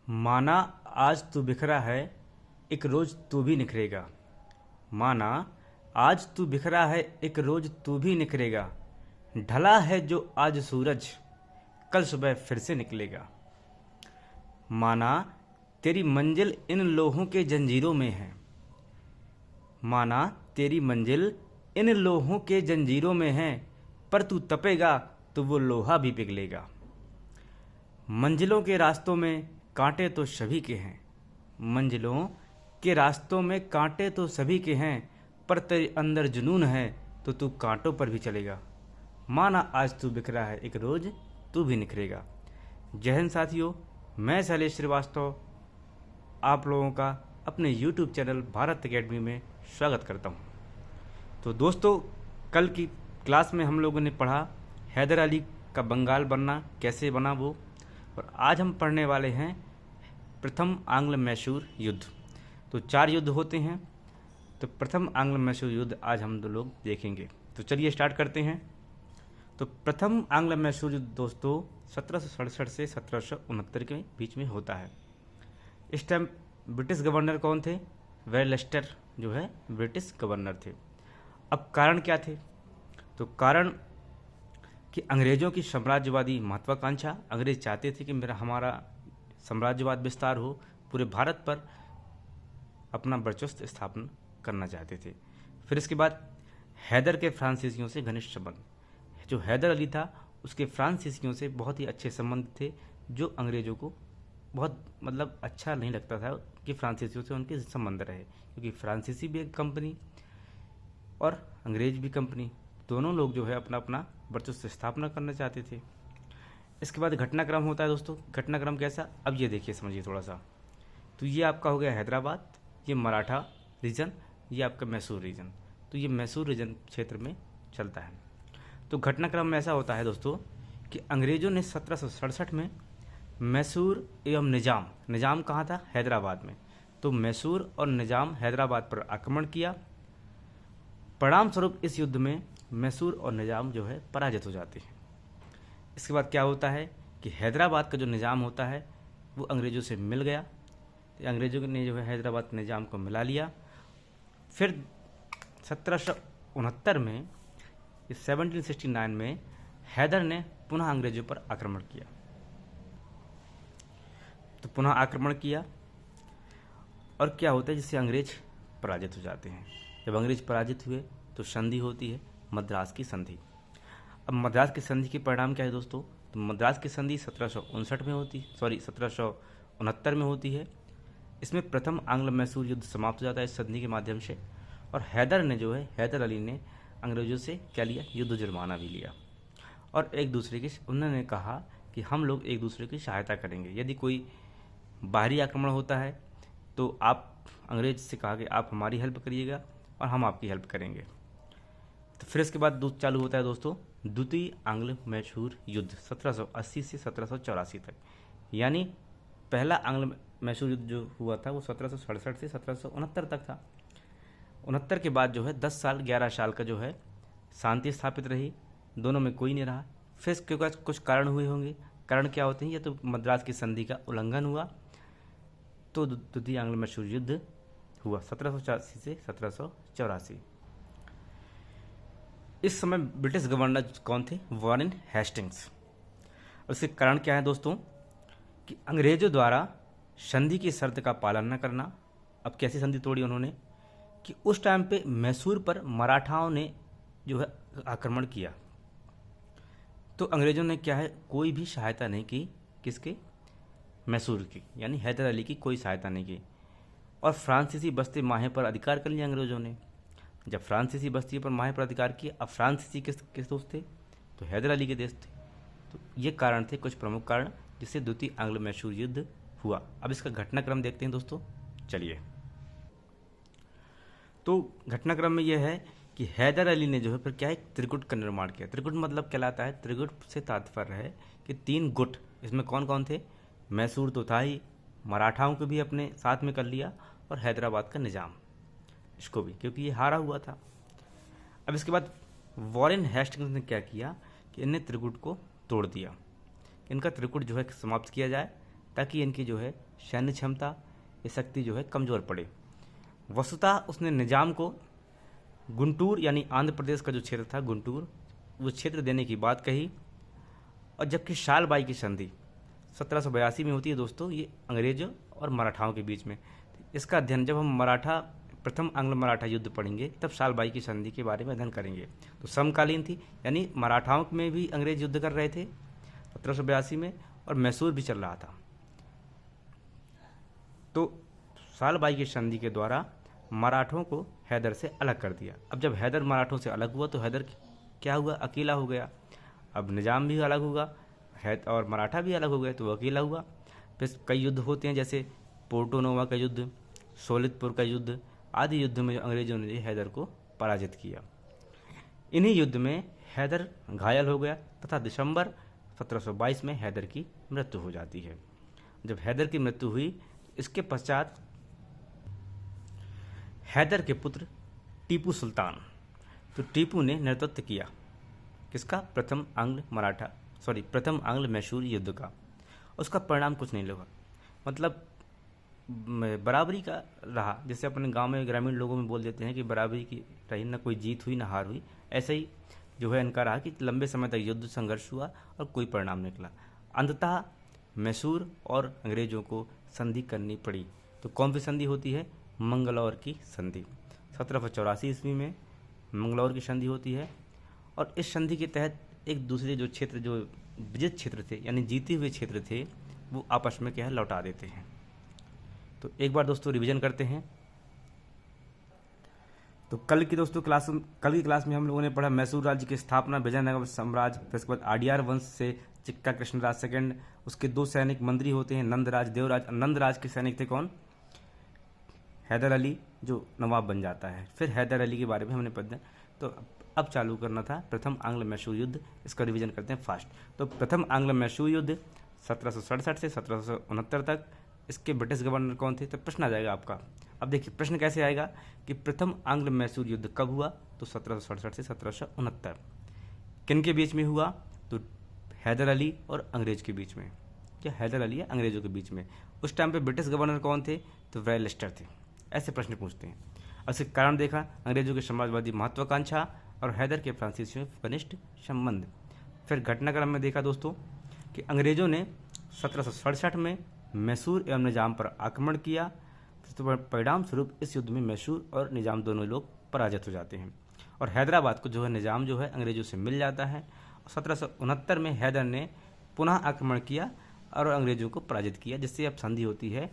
माना आज तू बिखरा है, एक रोज तू भी निखरेगा। माना आज तू बिखरा है, एक रोज तू भी निखरेगा। ढला है जो आज सूरज, कल सुबह फिर से निकलेगा। माना तेरी मंजिल इन लोहों के जंजीरों में है। माना तेरी मंजिल इन लोहों के जंजीरों में है, पर तू तपेगा तो वो लोहा भी पिघलेगा। मंजिलों के रास्तों में कांटे तो सभी के हैं। मंजिलों के रास्तों में कांटे तो सभी के हैं, पर तेरे अंदर जुनून है तो तू कांटों पर भी चलेगा। माना आज तू बिखरा है, एक रोज तू भी निखरेगा। जय हिंद साथियों, मैं शैलेश श्रीवास्तव आप लोगों का अपने YouTube चैनल भारत एकेडमी में स्वागत करता हूं। तो दोस्तों, कल की क्लास में हम लोगों ने पढ़ा हैदर अली का बंगाल बनना कैसे बना वो, और आज हम पढ़ने वाले हैं प्रथम आंग्ल मैसूर युद्ध। तो 4 युद्ध होते हैं, तो प्रथम आंग्ल मैसूर युद्ध आज हम दो लोग देखेंगे। तो चलिए स्टार्ट करते हैं। तो प्रथम आंग्ल मैसूर युद्ध दोस्तों 1767 से 1769 के बीच में होता है। इस टाइम ब्रिटिश गवर्नर कौन थे? वेलेस्टर जो है ब्रिटिश गवर्नर थे। अब कारण क्या थे? तो कारण कि अंग्रेज़ों की साम्राज्यवादी महत्वाकांक्षा, अंग्रेज चाहते थे कि हमारा साम्राज्यवाद विस्तार हो, पूरे भारत पर अपना वर्चस्व स्थापना करना चाहते थे। फिर इसके बाद हैदर के फ्रांसीसियों से घनिष्ठ संबंध, जो हैदर अली था उसके फ्रांसीसियों से बहुत ही अच्छे संबंध थे, जो अंग्रेज़ों को बहुत अच्छा नहीं लगता था कि फ्रांसीसियों से उनके संबंध रहे, क्योंकि फ्रांसीसी भी एक कंपनी और अंग्रेज भी कंपनी, दोनों लोग जो है अपना अपना वर्चस्व स्थापना करना चाहते थे। इसके बाद घटनाक्रम होता है दोस्तों। घटनाक्रम कैसा? अब ये देखिए, समझिए थोड़ा सा। तो ये आपका हो गया हैदराबाद, ये मराठा रीजन, ये आपका मैसूर रीजन। तो ये मैसूर रीजन क्षेत्र में चलता है। तो घटनाक्रम में ऐसा होता है दोस्तों कि अंग्रेज़ों ने 1767 में मैसूर एवं निजाम कहाँ था? हैदराबाद में। तो मैसूर और निजाम हैदराबाद पर आक्रमण किया। परिणाम स्वरूप इस युद्ध में मैसूर और निजाम जो है पराजित हो जाते हैं। इसके बाद क्या होता है कि हैदराबाद का जो निजाम होता है वो अंग्रेज़ों से मिल गया। तो अंग्रेज़ों ने जो है हैदराबाद के निजाम को मिला लिया। फिर 1769 में, 1769 में हैदर ने पुनः अंग्रेज़ों पर आक्रमण किया। तो पुनः आक्रमण किया और क्या होता है, जिससे अंग्रेज पराजित हो जाते हैं। जब अंग्रेज पराजित हुए तो संधि होती है, मद्रास की संधि। अब मद्रास की संधि के परिणाम क्या है दोस्तों? तो मद्रास की संधि 1769 में होती, 1769 में होती है। इसमें प्रथम आंग्ल मैसूर युद्ध समाप्त हो जाता है इस संधि के माध्यम से। और हैदर अली ने अंग्रेज़ों से क्या लिया? युद्ध जुर्माना भी लिया। और उन्होंने कहा कि हम लोग एक दूसरे की सहायता करेंगे। यदि कोई बाहरी आक्रमण होता है तो आप अंग्रेज से कहा कि आप हमारी हेल्प करिएगा और हम आपकी हेल्प करेंगे। तो फिर इसके बाद चालू होता है दोस्तों द्वितीय आंग्ल मैसूर युद्ध 1780 से 1784 तक। यानी पहला आंग्ल मैसूर युद्ध जो हुआ था वो 1767 से 1769 तक था। 69 के बाद जो है 10 साल 11 साल का जो है शांति स्थापित रही, दोनों में कोई नहीं रहा। फिर इसके बाद कुछ कारण हुए होंगे। कारण क्या होते हैं? ये तो मद्रास की संधि का उल्लंघन हुआ, तो द्वितीय आंग्ल मैसूर युद्ध हुआ 1784 से 1784। इस समय ब्रिटिश गवर्नर कौन थे? Warren Hastings. उसके कारण क्या है दोस्तों कि अंग्रेजों द्वारा संधि की शर्त का पालन न करना। अब कैसी संधि तोड़ी उन्होंने कि उस टाइम पे मैसूर पर मराठाओं ने जो है आक्रमण किया, तो अंग्रेजों ने क्या है कोई भी सहायता नहीं की। किसके? मैसूर की, यानी हैदर अली की कोई सहायता नहीं की। और फ्रांसीसी बस्ती माहे पर अधिकार कर लिया अंग्रेजों ने। जब फ्रांसीसी बस्ती पर माहे पर अधिकार किया, अब फ्रांसीसी किस दोस्त थे? तो हैदर अली के देश थे। तो ये कारण थे, कुछ प्रमुख कारण, जिससे द्वितीय आंग्ल मैसूर युद्ध हुआ। अब इसका घटनाक्रम देखते हैं दोस्तों, चलिए। तो घटनाक्रम में यह है कि हैदर अली ने जो है फिर क्या है त्रिकुट का निर्माण किया। त्रिकुट मतलब कहलाता है, त्रिकुट से तात्पर्य है कि 3 गुट। इसमें कौन कौन थे? मैसूर तो था ही, मराठाओं को भी अपने साथ में कर लिया, और हैदराबाद का निजाम इसको भी, क्योंकि ये हारा हुआ था। अब इसके बाद वॉरेन हेस्टिंग्स ने क्या किया कि इन्हें त्रिकुट को तोड़ दिया। इनका त्रिकुट जो है समाप्त किया जाए, ताकि इनकी जो है सैन्य क्षमता, ये शक्ति जो है कमज़ोर पड़े। वस्तुतः उसने निजाम को गुंटूर यानी आंध्र प्रदेश का जो क्षेत्र था गुंटूर, वो क्षेत्र देने की बात कही। और जबकि सालबाई की संधि 1782 में होती है दोस्तों, ये अंग्रेजों और मराठाओं के बीच में। इसका अध्ययन जब हम प्रथम आंग्ल मराठा युद्ध पढ़ेंगे तब सालबाई की संधि के बारे में अध्ययन करेंगे। तो समकालीन थी, यानी मराठाओं में भी अंग्रेज युद्ध कर रहे थे 1782 में, और मैसूर भी चल रहा था। तो सालबाई की संधि के द्वारा मराठों को हैदर से अलग कर दिया। अब जब हैदर मराठों से अलग हुआ तो हैदर क्या हुआ, अकेला हो गया। अब निजाम भी अलग होगा और मराठा भी अलग हो गए, तो वो अकेला हुआ। फिर कई युद्ध होते हैं, जैसे पोर्टोनोवा का युद्ध, सोलितपुर का युद्ध आदि युद्ध में अंग्रेजों ने हैदर को पराजित किया। इन्हीं युद्ध में हैदर घायल हो गया तथा दिसंबर 1722 में हैदर की मृत्यु हो जाती है। जब हैदर की मृत्यु हुई, इसके पश्चात हैदर के पुत्र टीपू सुल्तान, तो टीपू ने नेतृत्व किया किसका, प्रथम आंग्ल मैसूर युद्ध का। उसका परिणाम कुछ नहीं लगा, मतलब बराबरी का रहा। जैसे अपने गांव में ग्रामीण लोगों में बोल देते हैं कि बराबरी की रही, ना कोई जीत हुई ना हार हुई। ऐसे ही जो है इनका रहा कि लंबे समय तक युद्ध संघर्ष हुआ और कोई परिणाम निकला। अंततः मैसूर और अंग्रेजों को संधि करनी पड़ी। तो कौन सी संधि होती है, मंगलौर की संधि। 1784 ईस्वी में मंगलौर की संधि होती है। और इस संधि के तहत एक दूसरे जो क्षेत्र, जो विजित क्षेत्र थे यानी जीते हुए क्षेत्र थे, वो आपस में क्या है लौटा देते हैं। तो एक बार दोस्तों रिवीजन करते हैं। तो कल की क्लास में हम लोगों ने पढ़ा मैसूर राज्य की स्थापना, विजयनगर साम्राज्य। फिर उसके बाद आडियार वंश से चिक्का कृष्णराज सेकंड, उसके 2 सैनिक मंत्री होते हैं, नंदराज देवराज। नंदराज के सैनिक थे कौन, हैदर अली, जो नवाब बन जाता है। फिर हैदर अली के बारे में हमने पढ़ा। तो अब चालू करना था प्रथम आंग्ल मैसूर युद्ध, इसका रिवीजन करते हैं फास्ट। तो प्रथम आंग्ल मैसूर युद्ध 1767 से 1769 तक, इसके ब्रिटिश गवर्नर कौन थे, तो प्रश्न आ जाएगा आपका। अब देखिए प्रश्न कैसे आएगा कि प्रथम आंग्ल मैसूर युद्ध कब हुआ, तो 1767 से 1769। किन के बीच में हुआ, तो हैदर अली और अंग्रेज के बीच में। क्या हैदर अली या अंग्रेजों के बीच में। उस टाइम पे ब्रिटिश गवर्नर कौन थे, तो रॉय लिस्टर थे। ऐसे प्रश्न पूछते हैं। और इसके कारण देखा, अंग्रेजों की साम्राज्यवादी महत्वाकांक्षा और हैदर के फ्रांसीसियों में घनिष्ठ संबंध। फिर घटनाक्रम में देखा दोस्तों कि अंग्रेजों ने 1767 में मैसूर एवं निजाम पर आक्रमण किया। तो परिणाम स्वरूप इस युद्ध में मैसूर और निजाम दोनों लोग पराजित हो जाते हैं और हैदराबाद को जो है निजाम जो है अंग्रेजों से मिल जाता है। 1769 में हैदर ने पुनः आक्रमण किया और अंग्रेजों को पराजित किया, जिससे अब संधि होती है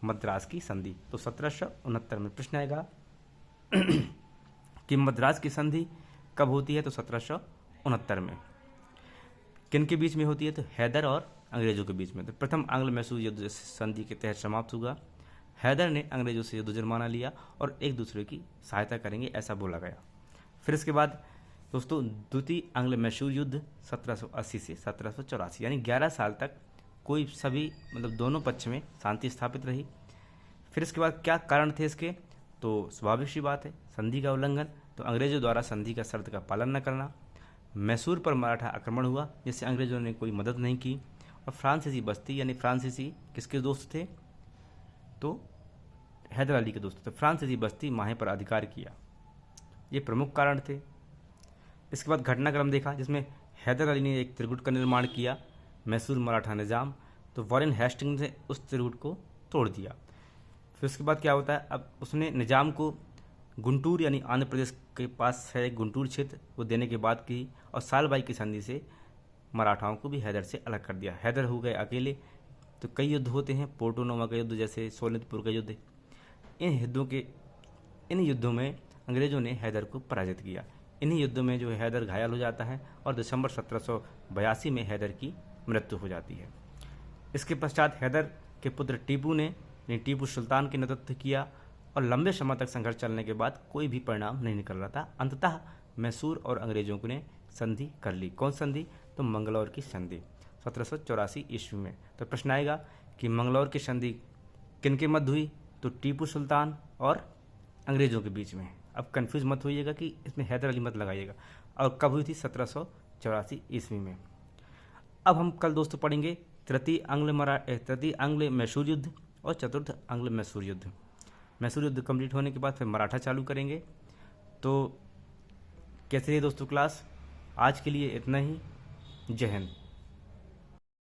मद्रास की संधि। तो 1769 में प्रश्न आएगा कि मद्रास की संधि कब होती है, तो 1769 में। किन के बीच में होती है, तो हैदर और अंग्रेजों के बीच में। तो प्रथम आंग्ल मैसूर युद्ध संधि के तहत समाप्त होगा। हैदर ने अंग्रेजों से युद्ध जुर्माना लिया और एक दूसरे की सहायता करेंगे, ऐसा बोला गया। फिर इसके बाद दोस्तों द्वितीय आंग्ल मैसूर युद्ध 1780 से 1784, यानी 11 साल तक कोई सभी मतलब दोनों पक्ष में शांति स्थापित रही। फिर इसके बाद क्या कारण थे इसके, तो स्वाभाविक सी बात है संधि का उल्लंघन, तो अंग्रेजों द्वारा संधि का शर्त का पालन न करना। मैसूर पर मराठा आक्रमण हुआ जिससे अंग्रेजों ने कोई मदद नहीं की। और फ्रांसीसी बस्ती, यानी फ्रांसीसी किसके दोस्त थे, तो हैदर अली के दोस्त थे। फ्रांसीसी बस्ती माहे पर अधिकार किया, ये प्रमुख कारण थे। इसके बाद घटनाक्रम देखा जिसमें हैदर अली ने एक त्रिगुट का निर्माण किया, मैसूर मराठा निजाम, तो वॉरेन हेस्टिंग्स ने उस त्रिगुट को तोड़ दिया। फिर उसके बाद क्या होता है, अब उसने निजाम को गुंटूर यानी आंध्र प्रदेश के पास है गुंटूर क्षेत्र, वो देने के बाद की और सालबाई की संधि से मराठाओं को भी हैदर से अलग कर दिया। हैदर हो गए अकेले। तो कई युद्ध होते हैं, पोर्टोनोवा का युद्ध, जैसे सोनितपुर का युद्ध। इन युद्धों में अंग्रेजों ने हैदर को पराजित किया। इन्हीं युद्धों में जो हैदर घायल हो जाता है और दिसंबर 1782 में हैदर की मृत्यु हो जाती है। इसके पश्चात हैदर के पुत्र टीपू ने टीपू सुल्तान के नेतृत्व किया और लंबे समय तक संघर्ष चलने के बाद कोई भी परिणाम नहीं निकल रहा था। अंततः मैसूर और अंग्रेजों ने संधि कर ली। कौन संधि, तो मंगलौर की संधि 1784 ईस्वी में। तो प्रश्न आएगा कि मंगलौर की संधि किनके मध्य हुई, तो टीपू सुल्तान और अंग्रेजों के बीच में। अब कंफ्यूज मत होइएगा कि इसमें हैदर अली मत लगाइएगा। और कब हुई थी, 1784 ईस्वी में। अब हम कल दोस्तों पढ़ेंगे तृतीय आंग्ल मैसूर युद्ध और चतुर्थ आंग्ल मैसूर युद्ध। मैसूर युद्ध कंप्लीट होने के बाद फिर मराठा चालू करेंगे। तो कैसे रही दोस्तों क्लास? आज के लिए इतना ही। जय हिंद।